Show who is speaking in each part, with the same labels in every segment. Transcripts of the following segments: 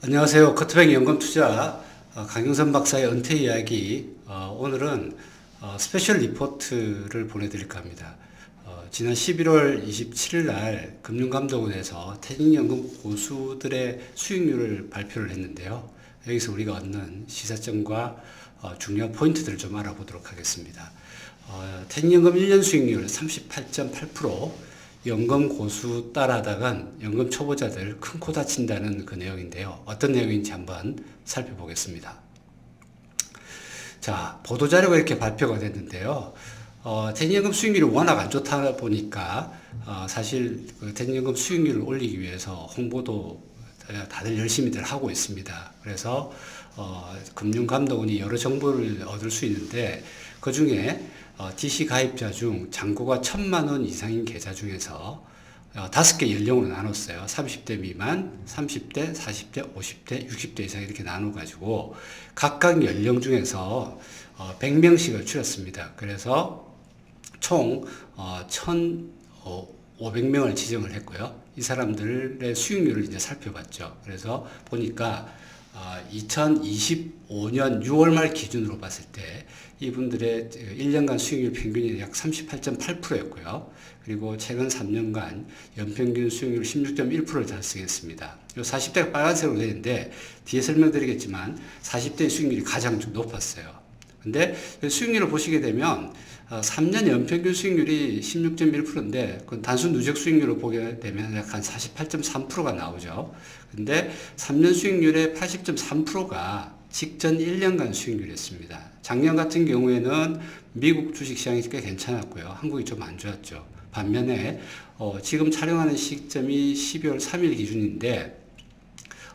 Speaker 1: 안녕하세요. 커트뱅 연금투자 강영선 박사의 은퇴 이야기. 오늘은 스페셜 리포트를 보내드릴까 합니다. 지난 11월 27일 날 금융감독원에서 퇴직연금 고수들의 수익률을 발표를 했는데요. 여기서 우리가 얻는 시사점과 중요한 포인트들을 좀 알아보도록 하겠습니다. 퇴직연금 1년 수익률 38.8%, 연금 고수 따라하다간 연금 초보자들 큰 코 다친다는 그 내용인데요. 어떤 내용인지 한번 살펴보겠습니다. 자, 보도자료가 이렇게 발표가 됐는데요. 퇴직연금 수익률이 워낙 안 좋다 보니까 사실 그 퇴직연금 수익률을 올리기 위해서 홍보도 다들 열심히들 하고 있습니다. 그래서 금융감독원이 여러 정보를 얻을 수 있는데 그 중에 DC 가입자 중 잔고가 1,000만 원 이상인 계좌 중에서 5개 연령으로 나눴어요. 30대 미만, 30대, 40대, 50대, 60대 이상 이렇게 나눠가지고 각각 연령 중에서 100명씩을 추렸습니다. 그래서 총 1,500명을 지정을 했고요. 이 사람들의 수익률을 이제 살펴봤죠. 그래서 보니까 2025년 6월 말 기준으로 봤을 때 이분들의 1년간 수익률 평균이 약 38.8%였고요. 그리고 최근 3년간 연평균 수익률 16.1%를 달성했습니다. 이 40대가 빨간색으로 되어 있는데 뒤에 설명드리겠지만 40대의 수익률이 가장 좀 높았어요. 근데 수익률을 보시게 되면 3년 연평균 수익률이 16.1%인데 그건 단순 누적 수익률을 보게 되면 약 한 48.3%가 나오죠. 근데 3년 수익률의 80.3%가 직전 1년간 수익률이었습니다. 작년 같은 경우에는 미국 주식시장이 꽤 괜찮았고요. 한국이 좀 안 좋았죠. 반면에 지금 촬영하는 시점이 12월 3일 기준인데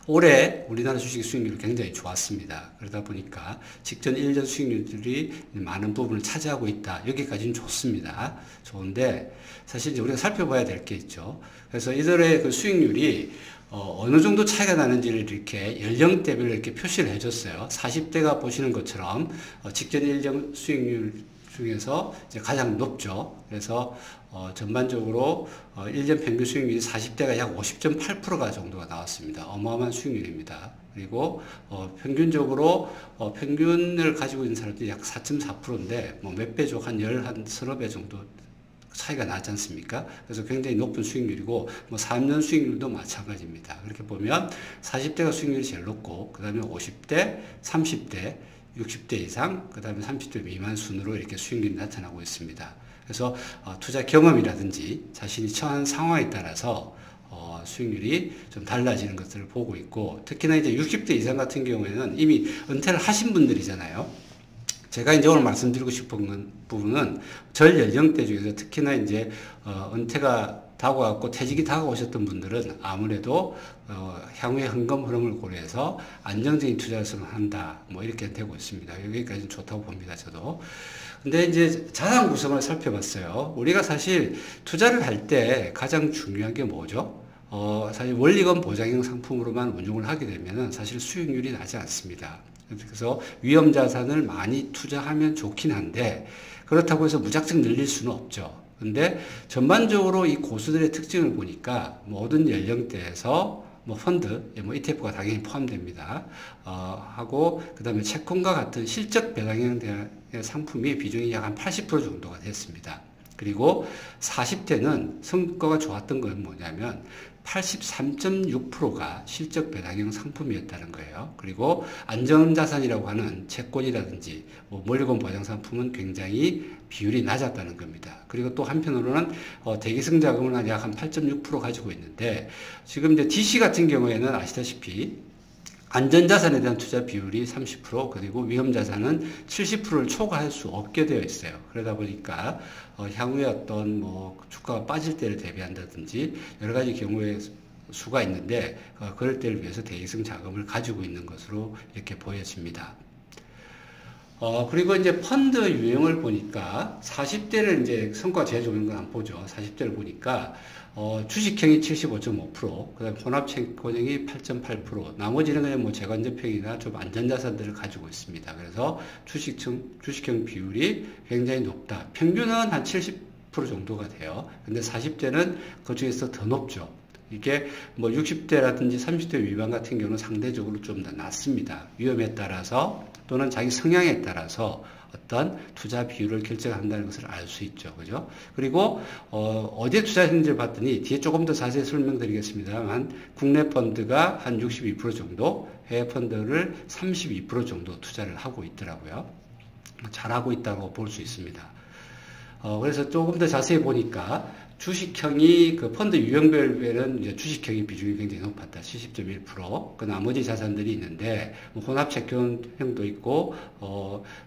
Speaker 1: 올해 우리나라 주식 수익률이 굉장히 좋았습니다. 그러다 보니까 직전 1년 수익률들이 많은 부분을 차지하고 있다. 여기까지는 좋습니다. 좋은데 사실 이제 우리가 살펴봐야 될 게 있죠. 그래서 이들의 그 수익률이 어느 정도 차이가 나는지를 이렇게 연령대별로 이렇게 표시를 해줬어요. 40대가 보시는 것처럼 직전 1년 수익률 중에서 이제 가장 높죠. 그래서 전반적으로 1년 평균 수익률이 40대가 약 50.8%가 정도가 나왔습니다. 어마어마한 수익률입니다. 그리고 평균적으로 평균을 가지고 있는 사람들이 약 4.4%인데 뭐 몇 배죠? 한 서너 배 정도 차이가 나지 않습니까? 그래서 굉장히 높은 수익률이고, 뭐 3년 수익률도 마찬가지입니다. 그렇게 보면 40대가 수익률이 제일 높고, 그 다음에 50대, 30대, 60대 이상, 그 다음에 30대 미만 순으로 이렇게 수익률이 나타나고 있습니다. 그래서 투자 경험이라든지 자신이 처한 상황에 따라서 수익률이 좀 달라지는 것들을 보고 있고, 특히나 이제 60대 이상 같은 경우에는 이미 은퇴를 하신 분들이잖아요. 제가 이제 오늘 말씀드리고 싶은 부분은 전 연령대 중에서 특히나 이제 은퇴가 다가왔고 퇴직이 다가오셨던 분들은 아무래도 향후의 현금 흐름을 고려해서 안정적인 투자를 한다. 뭐 이렇게 되고 있습니다. 여기까지는 좋다고 봅니다. 저도. 근데 이제 자산 구성을 살펴봤어요. 우리가 사실 투자를 할 때 가장 중요한 게 뭐죠? 사실 원리금 보장형 상품으로만 운용을 하게 되면은 사실 수익률이 나지 않습니다. 그래서 위험 자산을 많이 투자하면 좋긴 한데 그렇다고 해서 무작정 늘릴 수는 없죠. 근데 전반적으로 이 고수들의 특징을 보니까 모든 연령대에서 뭐 펀드, 뭐 ETF가 당연히 포함됩니다. 하고 그다음에 채권과 같은 실적 배당형 상품이 비중이 약 한 80% 정도가 됐습니다. 그리고 40대는 성과가 좋았던 건 뭐냐면 83.6%가 실적 배당형 상품이었다는 거예요. 그리고 안전자산이라고 하는 채권이라든지 뭐 원리금 보장 상품은 굉장히 비율이 낮았다는 겁니다. 그리고 또 한편으로는 대기성 자금을 약 한 8.6% 가지고 있는데 지금 이제 DC 같은 경우에는 아시다시피 안전자산에 대한 투자 비율이 30% 그리고 위험자산은 70%를 초과할 수 없게 되어 있어요. 그러다 보니까 향후에 어떤 뭐 주가가 빠질 때를 대비한다든지 여러 가지 경우의 수가 있는데 그럴 때를 위해서 대기성 자금을 가지고 있는 것으로 이렇게 보여집니다. 그리고 이제 펀드 유형을 보니까 40대를 이제 성과 제일 좋은 건 안 보죠. 40대를 보니까 주식형이 75.5%, 그다음 혼합채권형이 8.8%, 나머지는 그냥 뭐 재건전형이나 좀 안전자산들을 가지고 있습니다. 그래서 주식형 비율이 굉장히 높다. 평균은 한 70% 정도가 돼요. 근데 40대는 그 중에서 더 높죠. 이게 뭐 60대라든지 30대 미만 같은 경우는 상대적으로 좀 더 낮습니다. 위험에 따라서 또는 자기 성향에 따라서 어떤 투자 비율을 결정한다는 것을 알 수 있죠. 그죠? 그리고, 어디에 투자했는지를 봤더니 뒤에 조금 더 자세히 설명드리겠습니다만, 국내 펀드가 한 62% 정도, 해외 펀드를 32% 정도 투자를 하고 있더라고요. 잘하고 있다고 볼 수 있습니다. 그래서 조금 더 자세히 보니까, 주식형이 그 펀드 유형별은 이제 주식형의 비중이 굉장히 높았다. 70.1%. 그 나머지 자산들이 있는데, 뭐 혼합채권형도 있고,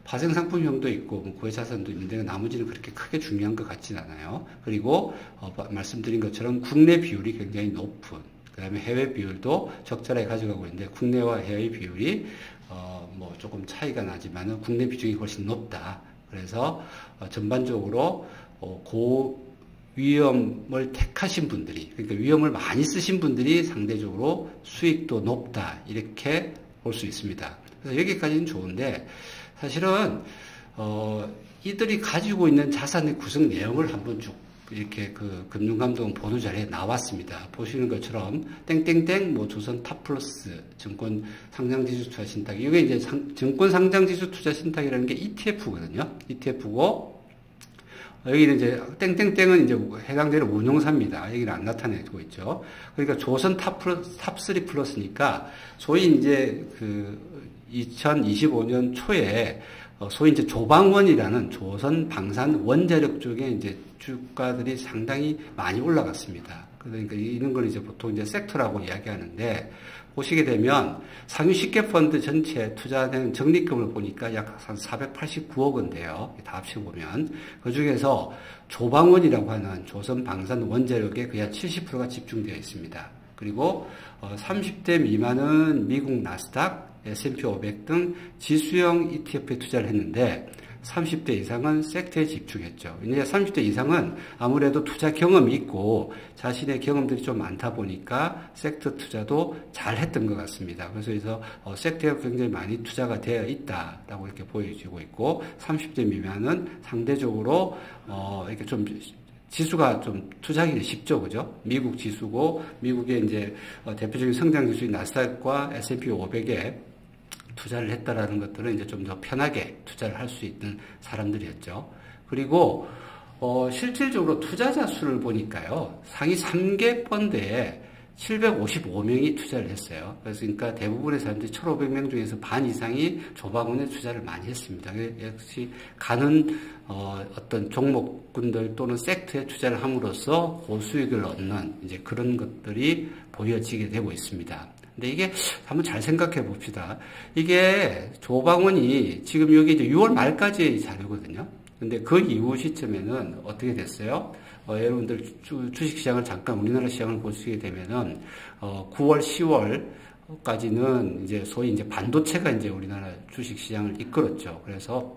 Speaker 1: 파생상품형도 있고, 뭐 구외 자산도 있는데, 나머지는 그렇게 크게 중요한 것 같진 않아요. 그리고, 말씀드린 것처럼 국내 비율이 굉장히 높은, 그 다음에 해외 비율도 적절하게 가져가고 있는데, 국내와 해외 비율이, 뭐 조금 차이가 나지만은 국내 비중이 훨씬 높다. 그래서, 전반적으로, 위험을 택하신 분들이, 그러니까 위험을 많이 쓰신 분들이 상대적으로 수익도 높다. 이렇게 볼 수 있습니다. 그래서 여기까지는 좋은데, 사실은, 이들이 가지고 있는 자산의 구성 내용을 한번 쭉 이렇게 그 금융감독원 보도자료에 나왔습니다. 보시는 것처럼, 땡땡땡, 뭐 조선 탑플러스, 증권 상장지수 투자 신탁. 이게 이제 증권 상장지수 투자 신탁이라는 게 ETF거든요. ETF고, 여기는 이제 땡땡땡은 이제 해당되는 운용사입니다. 여기는 안 나타내고 있죠. 그러니까 조선 탑3 플러스니까 소위 이제 그 2025년 초에 소위 이제 조방원이라는 조선 방산 원자력 쪽에 이제 주가들이 상당히 많이 올라갔습니다. 그러니까 이런 걸 이제 보통 이제 섹터라고 이야기하는데, 보시게 되면 상위 10개 펀드 전체 투자된 적립금을 보니까 약 한 489억 원대요. 다 합쳐보면. 그 중에서 조방원이라고 하는 조선 방산 원자력에 거의 한 70%가 집중되어 있습니다. 그리고 30대 미만은 미국 나스닥, S&P 500 등 지수형 ETF에 투자를 했는데, 30대 이상은 섹터에 집중했죠. 이제 30대 이상은 아무래도 투자 경험이 있고 자신의 경험들이 좀 많다 보니까 섹터 투자도 잘 했던 것 같습니다. 그래서 섹터에 굉장히 많이 투자가 되어 있다라고 이렇게 보여지고 있고, 30대 미만은 상대적으로 이렇게 좀 지수가 좀 투자하기 쉽죠, 그죠? 미국 지수고, 미국의 이제 대표적인 성장 지수인 나스닥과 S&P 500에 투자를 했다라는 것들은 이제 좀 더 편하게 투자를 할 수 있는 사람들이었죠. 그리고, 실질적으로 투자자 수를 보니까요, 상위 3개 펀드에 755명이 투자를 했어요. 그러니까 대부분의 사람들이 1,500명 중에서 반 이상이 조방원에 투자를 많이 했습니다. 역시 가는 어떤 종목군들 또는 섹터에 투자를 함으로써 고수익을 얻는 이제 그런 것들이 보여지게 되고 있습니다. 근데 이게 한번 잘 생각해 봅시다. 이게 조방원이 지금 여기 이제 6월 말까지의 자료거든요. 근데 그 이후 시점에는 어떻게 됐어요? 여러분들 주식시장을 잠깐 우리나라 시장을 보시게 되면은 9월, 10월까지는 이제 소위 이제 반도체가 이제 우리나라 주식시장을 이끌었죠. 그래서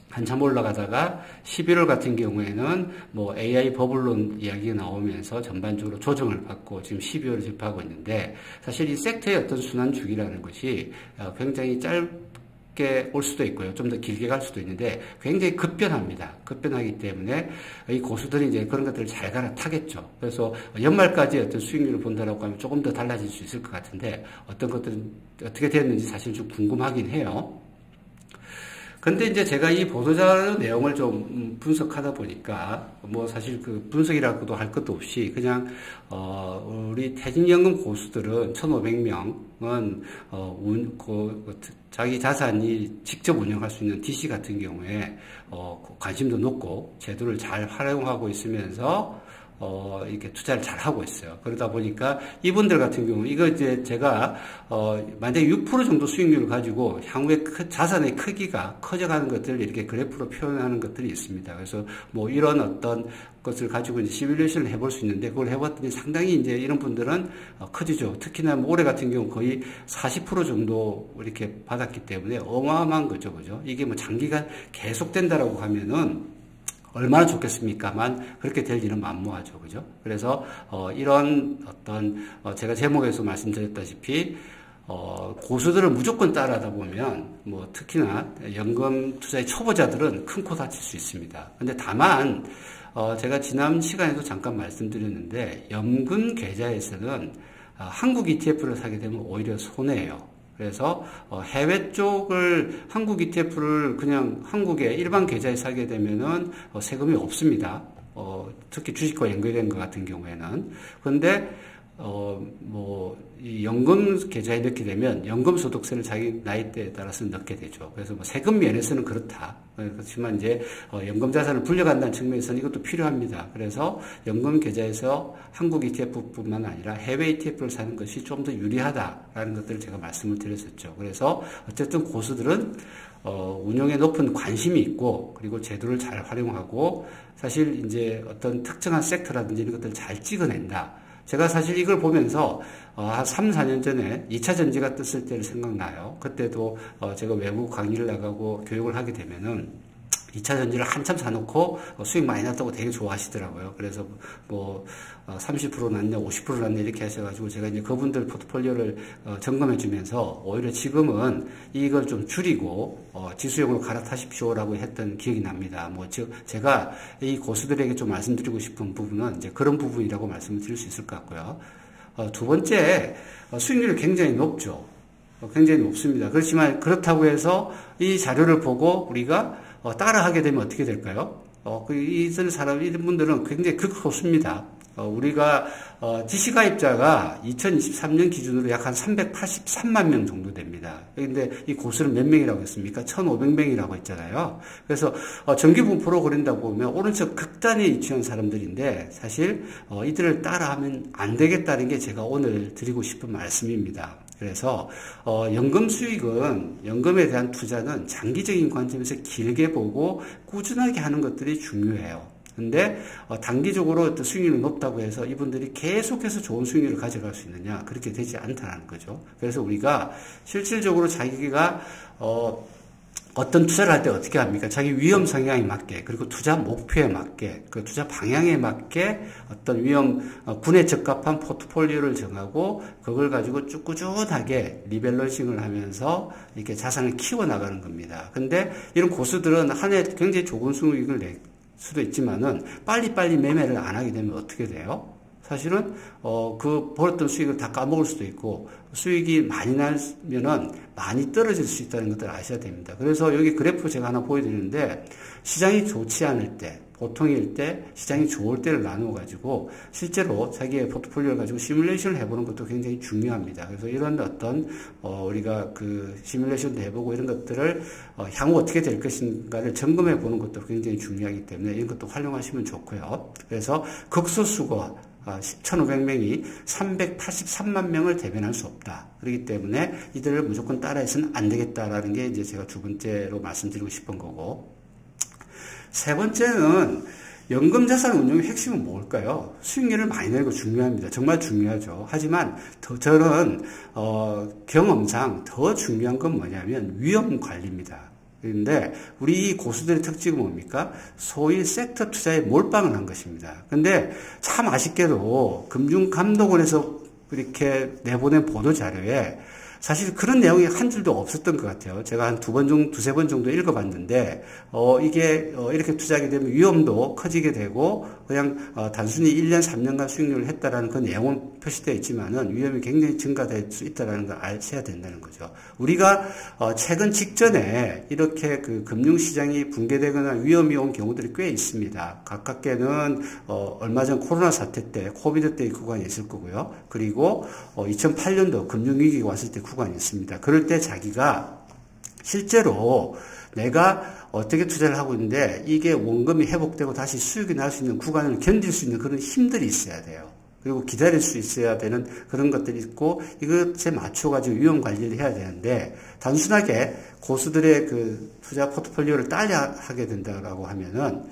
Speaker 1: 한참 올라가다가 11월 같은 경우에는 뭐 AI 버블론 이야기가 나오면서 전반적으로 조정을 받고 지금 12월을 접하고 있는데, 사실 이 섹터의 어떤 순환 주기라는 것이 굉장히 짧게 올 수도 있고요. 좀 더 길게 갈 수도 있는데 굉장히 급변합니다. 급변하기 때문에 이 고수들이 이제 그런 것들을 잘 갈아타겠죠. 그래서 연말까지 어떤 수익률을 본다라고 하면 조금 더 달라질 수 있을 것 같은데, 어떤 것들은 어떻게 됐는지 사실 좀 궁금하긴 해요. 근데 이제 제가 이 보도자료 내용을 좀 분석하다 보니까 뭐 사실 그 분석이라고도 할 것도 없이 그냥 우리 퇴직연금 고수들은 1,500명은 자기 자산이 직접 운영할 수 있는 DC 같은 경우에 관심도 높고 제도를 잘 활용하고 있으면서 이렇게 투자를 잘 하고 있어요. 그러다 보니까 이분들 같은 경우, 이거 이제 제가, 만약에 6% 정도 수익률을 가지고 향후에 자산의 크기가 커져가는 것들을 이렇게 그래프로 표현하는 것들이 있습니다. 그래서 뭐 이런 어떤 것을 가지고 이제 시뮬레이션을 해볼 수 있는데, 그걸 해봤더니 상당히 이제 이런 분들은 커지죠. 특히나 뭐 올해 같은 경우 거의 40% 정도 이렇게 받았기 때문에 어마어마한 거죠. 그죠? 이게 뭐 장기간 계속된다라고 하면은 얼마나 좋겠습니까만 그렇게 될 일은 만무하죠. 그죠? 그래서 이런 어떤 제가 제목에서 말씀드렸다시피 고수들을 무조건 따라하다 보면 뭐 특히나 연금 투자의 초보자들은 큰 코 다칠 수 있습니다. 근데 다만 제가 지난 시간에도 잠깐 말씀드렸는데 연금 계좌에서는 한국 ETF를 사게 되면 오히려 손해예요. 그래서 해외 쪽을 한국 ETF를 그냥 한국의 일반 계좌에 사게 되면은 세금이 없습니다. 특히 주식과 연결된 것 같은 경우에는. 그런데 이 연금 계좌에 넣게 되면 연금 소득세를 자기 나이대에 따라서 넣게 되죠. 그래서 뭐 세금 면에서는 그렇다. 그렇지만 이제 연금 자산을 불려간다는 측면에서는 이것도 필요합니다. 그래서 연금 계좌에서 한국 ETF뿐만 아니라 해외 ETF를 사는 것이 좀 더 유리하다라는 것들을 제가 말씀을 드렸었죠. 그래서 어쨌든 고수들은 운용에 높은 관심이 있고, 그리고 제도를 잘 활용하고, 사실 이제 어떤 특정한 섹터라든지 이런 것들을 잘 찍어낸다. 제가 사실 이걸 보면서 한 3, 4년 전에 2차 전지가 떴을 때를 생각나요. 그때도 제가 외부 강의를 나가고 교육을 하게 되면은 2차 전지를 한참 사놓고 수익 많이 났다고 되게 좋아하시더라고요. 그래서 뭐 30% 났냐 50% 났냐 이렇게 하셔가지고 제가 이제 그분들 포트폴리오를 점검해 주면서 오히려 지금은 이걸 좀 줄이고 지수형으로 갈아타십시오라고 했던 기억이 납니다. 뭐 제가 이 고수들에게 좀 말씀드리고 싶은 부분은 이제 그런 부분이라고 말씀을 드릴 수 있을 것 같고요. 두 번째, 수익률이 굉장히 높죠. 굉장히 높습니다. 그렇지만 그렇다고 해서 이 자료를 보고 우리가 따라하게 되면 어떻게 될까요? 이런 분들은 굉장히 극소수입니다. 우리가 지시가입자가 2023년 기준으로 약 한 383만 명 정도 됩니다. 그런데 이 고수는 몇 명이라고 했습니까? 1,500명이라고 했잖아요. 그래서 정기분포로 그린다고 보면 오른쪽 극단에 위치한 사람들인데 사실 이들을 따라하면 안 되겠다는 게 제가 오늘 드리고 싶은 말씀입니다. 그래서 연금 수익은, 연금에 대한 투자는 장기적인 관점에서 길게 보고 꾸준하게 하는 것들이 중요해요. 근데 단기적으로 수익률이 높다고 해서 이분들이 계속해서 좋은 수익률을 가져갈 수 있느냐? 그렇게 되지 않다는 거죠. 그래서 우리가 실질적으로 자기가 어떤 투자를 할 때 어떻게 합니까? 자기 위험 성향에 맞게, 그리고 투자 목표에 맞게, 그 투자 방향에 맞게 어떤 군에 적합한 포트폴리오를 정하고 그걸 가지고 쭉 꾸준하게 리밸런싱을 하면서 이렇게 자산을 키워나가는 겁니다. 근데 이런 고수들은 한 해 굉장히 좋은 수익을 낼 수도 있지만은 빨리빨리 매매를 안 하게 되면 어떻게 돼요? 사실은 그 벌었던 수익을 다 까먹을 수도 있고 수익이 많이 나면은 많이 떨어질 수 있다는 것을 아셔야 됩니다. 그래서 여기 그래프 제가 하나 보여드리는데 시장이 좋지 않을 때, 보통일 때, 시장이 좋을 때를 나누어 가지고 실제로 자기의 포트폴리오를 가지고 시뮬레이션을 해보는 것도 굉장히 중요합니다. 그래서 이런 어떤 우리가 그 시뮬레이션도 해보고 이런 것들을 향후 어떻게 될 것인가를 점검해 보는 것도 굉장히 중요하기 때문에 이런 것도 활용하시면 좋고요. 그래서 극소수가 1,500명이 383만 명을 대변할 수 없다. 그렇기 때문에 이들을 무조건 따라해서는 안 되겠다라는 게 이제 제가 두 번째로 말씀드리고 싶은 거고. 세 번째는 연금 자산 운용의 핵심은 뭘까요? 수익률을 많이 내는 거 중요합니다. 정말 중요하죠. 하지만 저는 경험상 더 중요한 건 뭐냐면 위험 관리입니다. 그런데 우리 고수들의 특징은 뭡니까? 소위 섹터 투자에 몰빵을 한 것입니다. 근데 참 아쉽게도 금융감독원에서 이렇게 내보낸 보도자료에 사실 그런 내용이 한 줄도 없었던 것 같아요. 제가 한 두세 번 정도 읽어봤는데, 이게, 이렇게 투자하게 되면 위험도 커지게 되고, 그냥, 단순히 1년, 3년간 수익률을 했다라는 그 내용은 표시되어 있지만은 위험이 굉장히 증가될 수 있다라는 걸 아셔야 된다는 거죠. 우리가, 최근 직전에 이렇게 그 금융시장이 붕괴되거나 위험이 온 경우들이 꽤 있습니다. 가깝게는, 얼마 전 코로나 사태 때, 코비드 때의 구간이 있을 거고요. 그리고, 2008년도 금융위기가 왔을 때 구간이 있습니다. 그럴 때 자기가 실제로 내가 어떻게 투자를 하고 있는데 이게 원금이 회복되고 다시 수익이 날 수 있는 구간을 견딜 수 있는 그런 힘들이 있어야 돼요. 그리고 기다릴 수 있어야 되는 그런 것들이 있고 이것에 맞춰가지고 위험 관리를 해야 되는데 단순하게 고수들의 그 투자 포트폴리오를 따라하게 된다라고 하면은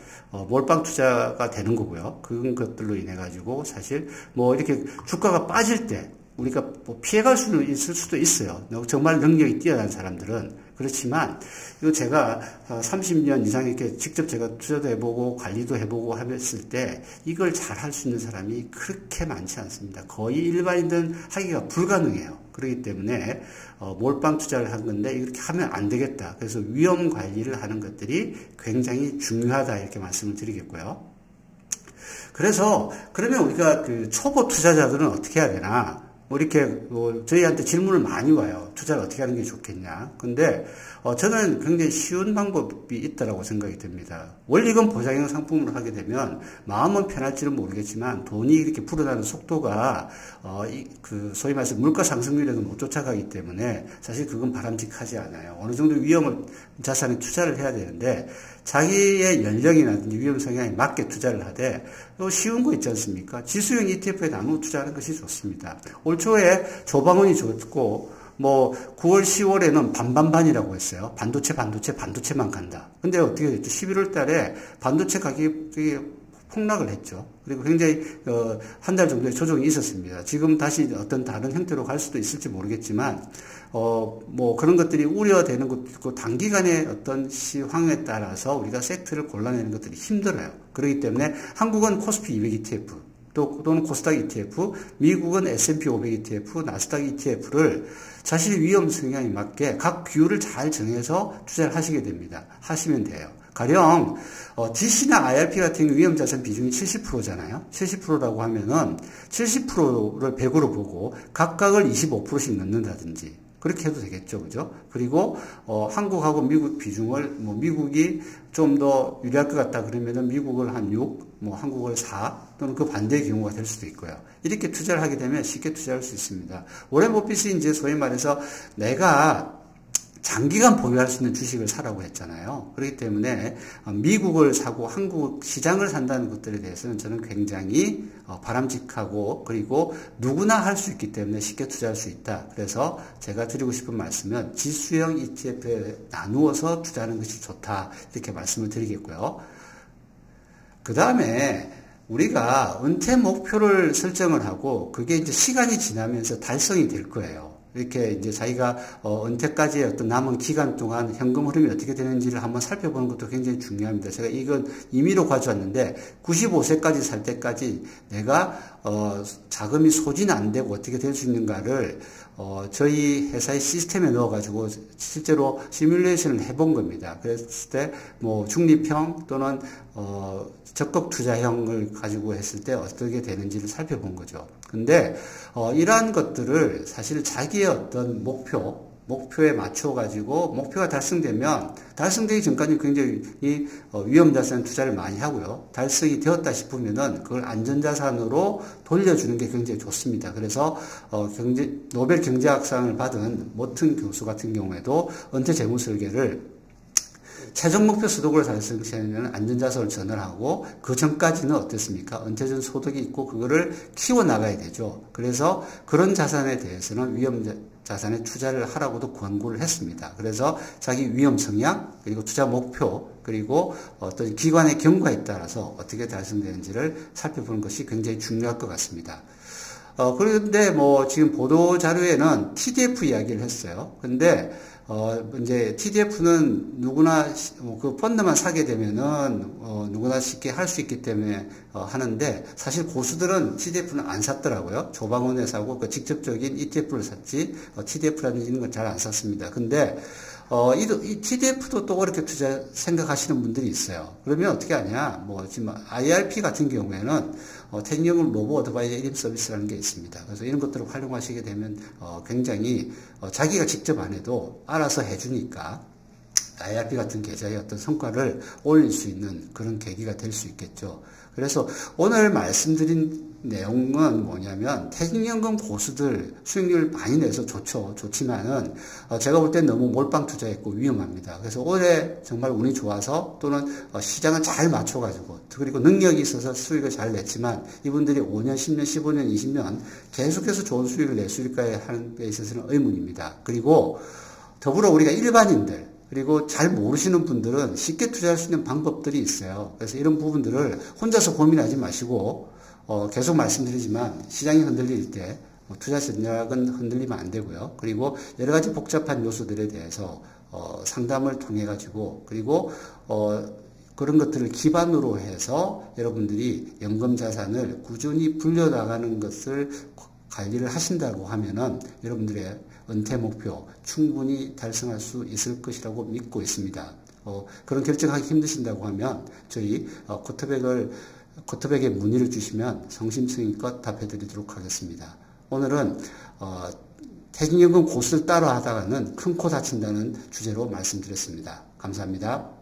Speaker 1: 몰빵 투자가 되는 거고요. 그런 것들로 인해 가지고 사실 뭐 이렇게 주가가 빠질 때 우리가 뭐 피해갈 수는 있을 수도 있어요. 정말 능력이 뛰어난 사람들은. 그렇지만 이거 제가 30년 이상 이렇게 직접 제가 투자도 해보고 관리도 해보고 했을 때 이걸 잘 할 수 있는 사람이 그렇게 많지 않습니다. 거의 일반인들은 하기가 불가능해요. 그렇기 때문에 몰빵 투자를 한 건데 이렇게 하면 안 되겠다. 그래서 위험 관리를 하는 것들이 굉장히 중요하다 이렇게 말씀을 드리겠고요. 그래서 그러면 우리가 그 초보 투자자들은 어떻게 해야 되나? 이렇게 저희한테 질문을 많이 와요. 투자를 어떻게 하는 게 좋겠냐. 근데 저는 굉장히 쉬운 방법이 있다고 생각이 듭니다. 원리금 보장형 상품으로 하게 되면 마음은 편할지는 모르겠지만 돈이 이렇게 불어나는 속도가 소위 말해서 물가 상승률에도 못 쫓아가기 때문에 사실 그건 바람직하지 않아요. 어느 정도 위험을 자산에 투자를 해야 되는데 자기의 연령이라든지 위험 성향에 맞게 투자를 하되 쉬운 거 있지 않습니까? 지수형 ETF에 나누어 투자하는 것이 좋습니다. 올 초에 조방원이 좋고 9월 10월에는 반반반이라고 했어요. 반도체만 간다. 근데 어떻게 됐죠? 11월 달에 반도체 가격이 폭락을 했죠. 그리고 굉장히 한 달 정도의 조정이 있었습니다. 지금 다시 어떤 다른 형태로 갈 수도 있을지 모르겠지만 그런 것들이 우려되는 것도 있고 단기간의 어떤 시황에 따라서 우리가 섹터를 골라내는 것들이 힘들어요. 그렇기 때문에 한국은 코스피 200 ETF 또는 코스닥 ETF, 미국은 S&P 500 ETF, 나스닥 ETF를 자신의 위험 성향에 맞게 각 비율을 잘 정해서 투자를 하시게 됩니다. 하시면 돼요. 가령 GC나 IRP 같은 경우 위험자산 비중이 70%잖아요. 70%라고 하면은 70%를 100으로 보고 각각을 25%씩 넣는다든지 그렇게 해도 되겠죠. 그죠? 그리고 한국하고 미국 비중을 미국이 좀 더 유리할 것 같다 그러면은 미국을 한 6, 한국을 4 또는 그 반대의 경우가 될 수도 있고요. 이렇게 투자를 하게 되면 쉽게 투자할 수 있습니다. 워렌 버핏이 이제 소위 말해서 내가 장기간 보유할 수 있는 주식을 사라고 했잖아요. 그렇기 때문에 미국을 사고 한국 시장을 산다는 것들에 대해서는 저는 굉장히 바람직하고 그리고 누구나 할 수 있기 때문에 쉽게 투자할 수 있다. 그래서 제가 드리고 싶은 말씀은 지수형 ETF에 나누어서 투자하는 것이 좋다. 이렇게 말씀을 드리겠고요. 그 다음에 우리가 은퇴 목표를 설정을 하고 그게 이제 시간이 지나면서 달성이 될 거예요. 이렇게 이제 자기가 은퇴까지의 어떤 남은 기간 동안 현금 흐름이 어떻게 되는지를 한번 살펴보는 것도 굉장히 중요합니다. 제가 이건 임의로 가져왔는데 95세까지 살 때까지 내가 자금이 소진 안 되고 어떻게 될 수 있는가를 저희 회사의 시스템에 넣어가지고 실제로 시뮬레이션을 해본 겁니다. 그랬을 때 중립형 또는 적극 투자형을 가지고 했을 때 어떻게 되는지를 살펴본 거죠. 근데 이러한 것들을 사실 자기의 어떤 목표에 맞춰가지고 목표가 달성되기 전까지 굉장히 위험자산 투자를 많이 하고요. 달성이 되었다 싶으면은 그걸 안전자산으로 돌려주는 게 굉장히 좋습니다. 그래서 노벨 경제학상을 받은 모튼 교수 같은 경우에도 은퇴 재무 설계를 최종 목표 소득을 달성시키려면 안전자산을 전환하고 그 전까지는 어땠습니까? 은퇴 전 소득이 있고 그거를 키워나가야 되죠. 그래서 그런 자산에 대해서는 자산에 투자를 하라고도 권고를 했습니다. 그래서 자기 위험 성향, 그리고 투자 목표, 그리고 어떤 기관의 경과에 따라서 어떻게 달성되는지를 살펴보는 것이 굉장히 중요할 것 같습니다. 그런데 지금 보도 자료에는 TDF 이야기를 했어요. 근데 이제 TDF는 누구나 그 펀드만 사게 되면은 누구나 쉽게 할 수 있기 때문에 하는데 사실 고수들은 TDF는 안 샀더라고요. 조방원에 사고 그 직접적인 ETF를 샀지 TDF라는 건 잘 안 샀습니다. 근데 이 TDF도 또 그렇게 투자 생각하시는 분들이 있어요. 그러면 어떻게 하냐? 지금 IRP 같은 경우에는 태닝형 로보 어드바이저 1인 서비스라는 게 있습니다. 그래서 이런 것들을 활용하시게 되면 굉장히 자기가 직접 안 해도 알아서 해주니까 IRP 같은 계좌의 어떤 성과를 올릴 수 있는 그런 계기가 될 수 있겠죠. 그래서 오늘 말씀드린 내용은 뭐냐면 퇴직연금 고수들 수익률 많이 내서 좋지만은 제가 볼 땐 너무 몰빵 투자했고 위험합니다. 그래서 올해 정말 운이 좋아서 또는 시장을 잘 맞춰가지고 그리고 능력이 있어서 수익을 잘 냈지만 이분들이 5년, 10년, 15년, 20년 계속해서 좋은 수익을 낼 수 있을까 하는 데 있어서는 의문입니다. 그리고 더불어 우리가 일반인들 그리고 잘 모르시는 분들은 쉽게 투자할 수 있는 방법들이 있어요. 그래서 이런 부분들을 혼자서 고민하지 마시고 계속 말씀드리지만 시장이 흔들릴 때 투자 전략은 흔들리면 안 되고요. 그리고 여러 가지 복잡한 요소들에 대해서 상담을 통해 가지고 그리고 그런 것들을 기반으로 해서 여러분들이 연금 자산을 꾸준히 불려나가는 것을 관리를 하신다고 하면은 여러분들의 은퇴 목표 충분히 달성할 수 있을 것이라고 믿고 있습니다. 그런 결정하기 힘드신다고 하면 저희 코터백에 문의를 주시면 성심성의껏 답해 드리도록 하겠습니다. 오늘은 퇴직연금 고수를 따라 하다가는 큰 코 다친다는 주제로 말씀드렸습니다. 감사합니다.